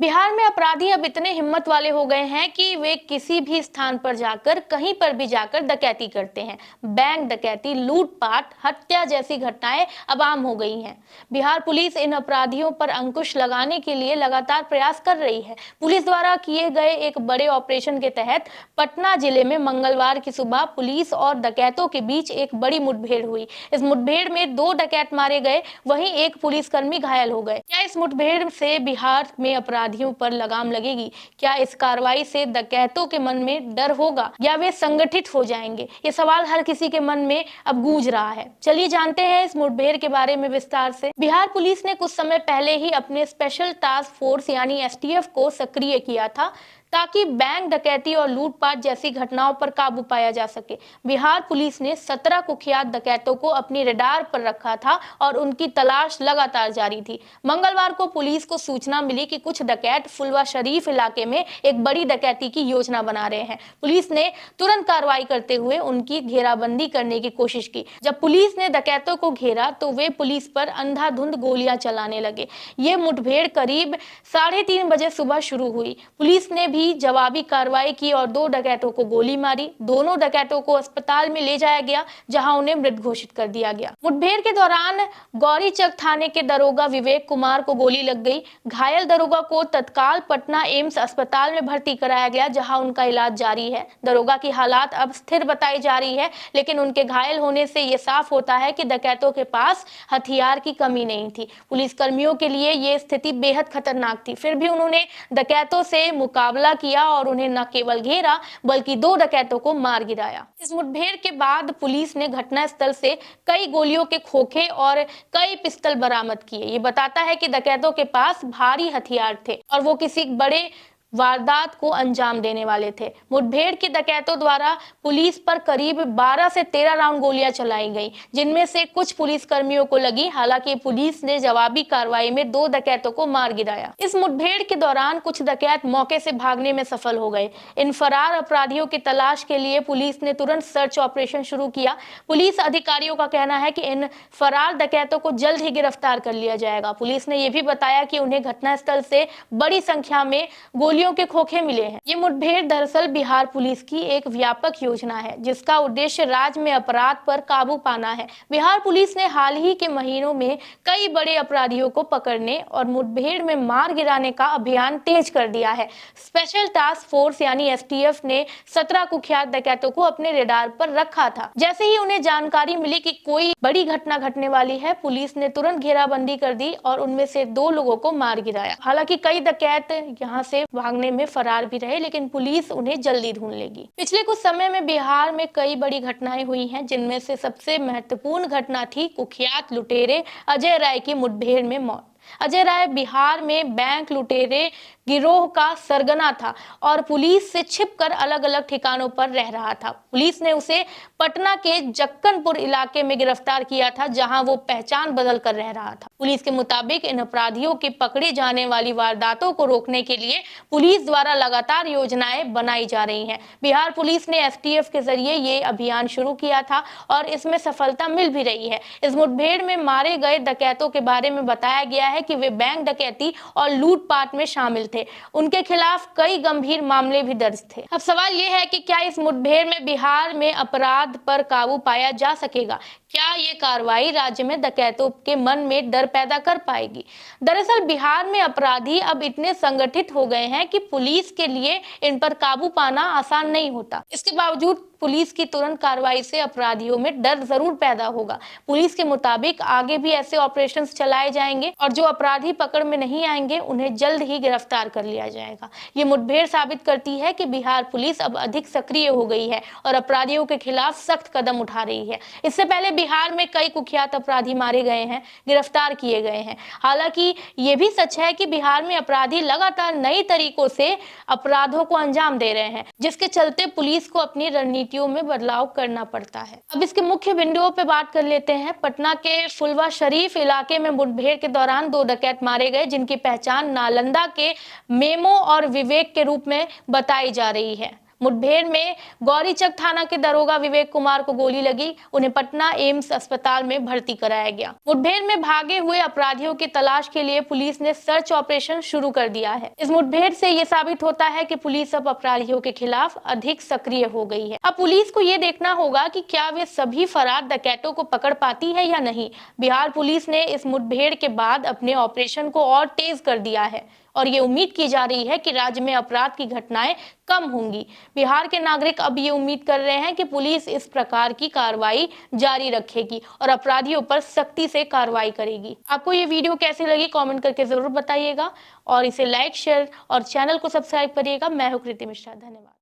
बिहार में अपराधी अब इतने हिम्मत वाले हो गए हैं कि वे किसी भी स्थान पर जाकर कहीं पर भी जाकर डकैती करते हैं। बैंक डकैती, लूटपाट, हत्या जैसी घटनाएं अब आम हो गई हैं। बिहार पुलिस इन अपराधियों पर अंकुश लगाने के लिए लगातार प्रयास कर रही है। पुलिस द्वारा किए गए एक बड़े ऑपरेशन के तहत पटना जिले में मंगलवार की सुबह पुलिस और डकैतों के बीच एक बड़ी मुठभेड़ हुई। इस मुठभेड़ में 2 डकैत मारे गए, वहीं एक पुलिसकर्मी घायल हो गए। क्या इस मुठभेड़ से बिहार में अपराधियों पर लगाम लगेगी? क्या इस कार्रवाई से डकैतों के मन में डर होगा या वे संगठित हो जाएंगे? ये सवाल हर किसी के मन में अब गूंज रहा है। चलिए जानते हैं इस मुठभेड़ के बारे में विस्तार से। बिहार पुलिस ने कुछ समय पहले ही अपने स्पेशल टास्क फोर्स यानी एसटीएफ को सक्रिय किया था ताकि बैंक डकैती और लूटपाट जैसी घटनाओं पर काबू पाया जा सके। बिहार पुलिस ने 17 कुख्यात डकैतों को अपनी रडार पर रखा था और उनकी तलाश लगातार जारी थी। मंगलवार को पुलिस को सूचना मिली कि कुछ डकैत फुलवा शरीफ इलाके में एक बड़ी डकैती की योजना बना रहे हैं। पुलिस ने तुरंत कार्रवाई करते हुए उनकी घेराबंदी करने की कोशिश की। जब पुलिस ने डकैतों को घेरा तो वे पुलिस पर अंधाधुंध गोलियां चलाने लगे। ये मुठभेड़ करीब 3:30 बजे सुबह शुरू हुई। पुलिस ने भी जवाबी कार्रवाई की और 2 डकैतों को गोली मारी। दोनों डकैतों को अस्पताल में ले जाया गया, जहां उन्हें मृत घोषित कर दिया गया। मुठभेड़ के दौरान गौरीचक थाने के दरोगा विवेक कुमार को गोली लग गई। घायल दरोगा को तत्काल पटना एम्स अस्पताल में भर्ती कराया गया, जहां उनका इलाज जारी है। दरोगा की हालात अब स्थिर बताई जा रही है, लेकिन उनके घायल होने से यह साफ होता है कि डकैतों के पास हथियार की कमी नहीं थी। पुलिस कर्मियों के लिए यह स्थिति बेहद खतरनाक थी, फिर भी उन्होंने डकैतों से मुकाबला किया और उन्हें न केवल घेरा बल्कि 2 डकैतों को मार गिराया। इस मुठभेड़ के बाद पुलिस ने घटनास्थल से कई गोलियों के खोखे और कई पिस्टल बरामद किए। ये बताता है कि डकैतों के पास भारी हथियार थे और वो किसी बड़े वारदात को अंजाम देने वाले थे। मुठभेड़ के डकैतों द्वारा पुलिस पर करीब 12 से 13 राउंड गोलियां चलाई गई, जिनमें से कुछ पुलिस कर्मियों को लगी। हालांकि पुलिस ने जवाबी कार्रवाई में 2 डकैतों को मार गिराया। इस मुठभेड़ के दौरान कुछ डकैत मौके से भागने में सफल हो गए। इन फरार अपराधियों की तलाश के लिए पुलिस ने तुरंत सर्च ऑपरेशन शुरू किया। पुलिस अधिकारियों का कहना है कि इन फरार डकैतों को जल्द ही गिरफ्तार कर लिया जाएगा। पुलिस ने यह भी बताया कि उन्हें घटनास्थल से बड़ी संख्या में गोलियों के खोखे मिले हैं। ये मुठभेड़ दरअसल बिहार पुलिस की एक व्यापक योजना है, जिसका उद्देश्य राज्य में अपराध पर काबू पाना है। बिहार पुलिस ने हाल ही के महीनों में कई बड़े अपराधियों को पकड़ने और मुठभेड़ में मार गिराने का अभियान तेज कर दिया है। स्पेशल टास्क फोर्स यानी एसटीएफ ने 17 कुख्यात डकैतों को अपने रडार पर रखा था। जैसे ही उन्हें जानकारी मिली कि कोई बड़ी घटना घटने वाली है, पुलिस ने तुरंत घेराबंदी कर दी और उनमें से 2 लोगों को मार गिराया। हालांकि कई डकैत यहाँ से भागने में फरार भी रहे, लेकिन पुलिस उन्हें जल्दी ढूंढ लेगी। पिछले कुछ समय में बिहार में कई बड़ी घटनाएं हुई हैं, जिनमें से सबसे महत्वपूर्ण घटना थी कुख्यात लुटेरे अजय राय की मुठभेड़ में मौत। अजय राय बिहार में बैंक लुटेरे गिरोह का सरगना था और पुलिस से छिपकर अलग अलग ठिकानों पर रह रहा था। पुलिस ने उसे पटना के जक्कनपुर इलाके में गिरफ्तार किया था, जहां वो पहचान बदल कर रह रहा था। पुलिस के मुताबिक इन अपराधियों की पकड़ी जाने वाली वारदातों को रोकने के लिए पुलिस द्वारा लगातार योजनाएं बनाई जा रही हैं। बिहार पुलिस ने एसटीएफ के जरिए ये अभियान शुरू किया था और इसमें सफलता मिल भी रही है। इस मुठभेड़ में मारे गए डकैतों के बारे में बताया गया है कि वे बैंक डकैती और लूटपाट में शामिल थे। उनके खिलाफ कई गंभीर मामले भी दर्ज थे। अब सवाल यह है कि क्या इस मुठभेड़ में बिहार में अपराध पर काबू पाया जा सकेगा? क्या ये कार्रवाई राज्य में डकैतों के मन में डर पैदा कर पाएगी? दरअसल बिहार में अपराधी अब इतने संगठित हो गए हैं कि पुलिस के लिए इन पर काबू पाना आसान नहीं होता। इसके बावजूद पुलिस की तुरंत कार्रवाई से अपराधियों में डर जरूर पैदा होगा। पुलिस के मुताबिक आगे भी ऐसे ऑपरेशंस चलाए जाएंगे और जो अपराधी पकड़ में नहीं आएंगे उन्हें जल्द ही गिरफ्तार कर लिया जाएगा। ये मुठभेड़ साबित करती है कि बिहार पुलिस अब अधिक सक्रिय हो गई है और अपराधियों के खिलाफ सख्त कदम उठा रही है। इससे पहले बिहार में कई कुख्यात अपराधी मारे गए हैं, गिरफ्तार किए गए हैं। हालांकि ये भी सच है कि बिहार में अपराधी लगातार नई तरीकों से अपराधों को अंजाम दे रहे हैं, जिसके चलते पुलिस को अपनी रणनीतियों में बदलाव करना पड़ता है। अब इसके मुख्य बिंदुओं पे बात कर लेते हैं। पटना के फुलवा शरीफ इलाके में मुठभेड़ के दौरान 2 डकैत मारे गए, जिनकी पहचान नालंदा के मेमो और विवेक के रूप में बताई जा रही है। मुठभेड़ में गौरीचक थाना के दरोगा विवेक कुमार को गोली लगी। उन्हें पटना एम्स अस्पताल में भर्ती कराया गया। मुठभेड़ में भागे हुए अपराधियों की तलाश के लिए पुलिस ने सर्च ऑपरेशन शुरू कर दिया है। इस मुठभेड़ से ये साबित होता है कि पुलिस अब अपराधियों के खिलाफ अधिक सक्रिय हो गई है। अब पुलिस को ये देखना होगा कि क्या वे सभी फरार डकैतों को पकड़ पाती है या नहीं। बिहार पुलिस ने इस मुठभेड़ के बाद अपने ऑपरेशन को और तेज कर दिया है और ये उम्मीद की जा रही है कि राज्य में अपराध की घटनाएं कम होंगी। बिहार के नागरिक अब ये उम्मीद कर रहे हैं कि पुलिस इस प्रकार की कार्रवाई जारी रखेगी और अपराधियों पर सख्ती से कार्रवाई करेगी। आपको ये वीडियो कैसी लगी कमेंट करके जरूर बताइएगा और इसे लाइक, शेयर और चैनल को सब्सक्राइब करिएगा। मैं हूं कृति मिश्रा, धन्यवाद।